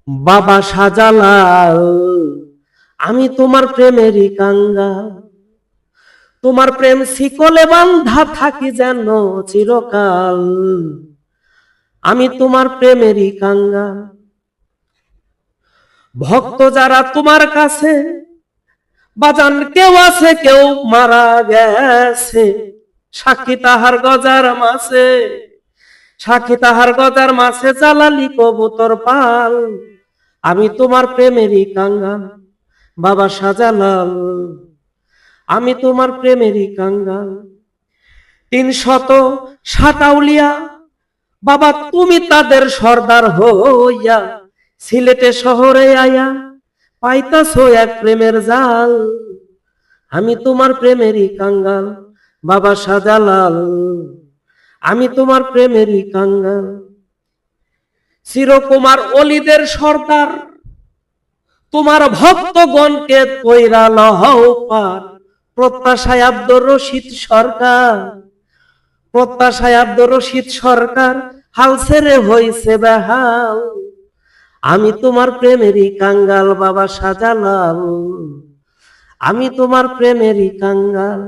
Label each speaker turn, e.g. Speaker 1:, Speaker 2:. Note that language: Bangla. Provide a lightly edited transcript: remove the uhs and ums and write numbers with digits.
Speaker 1: বাবা শাহজালাল, আমি তোমার প্রেমেরই কাঙ্গাল। তোমার প্রেম শিকলে বান্ধা থাকি যেন চিরকাল। আমি তোমার প্রেমেরই কাঙ্গাল। ভক্ত যারা তোমার কাছে, বাজান কেউ আছে কেউ মারা গেছে, সাক্ষী তাহার গজার মাঝে, সাক্ষী তাহার গজার মাঝে জ্বালালি কবুতর পাল। আমি তোমার প্রেমেরই কাঙ্গাল বাবা শাহজালাল, আমি তোমার প্রেমেরই কাঙ্গাল। ৩০৭ আউলিয়া বাবা তুমি তাদের সর্দার হইয়া সিলেটে শহরে আয়া পাইতাছো এক প্রেমের জাল। আমি তোমার প্রেমেরই কাঙ্গাল বাবা শাহজালাল, আমি তোমার প্রেমেরই কাঙ্গাল। চিরকুমার অলিদের সর্দার তোমার ভক্তগণকে কইরা লহও পার। প্রত্যাশায় আব্দুর রশিদ সরকার, প্রত্যাশায় আব্দুর রশিদ সরকার হাল ছেড়ে হইছে বেহাল। আমি তোমার প্রেমেরই কাঙ্গাল বাবা শাহজালাল, আমি তোমার প্রেমেরই কাঙ্গাল।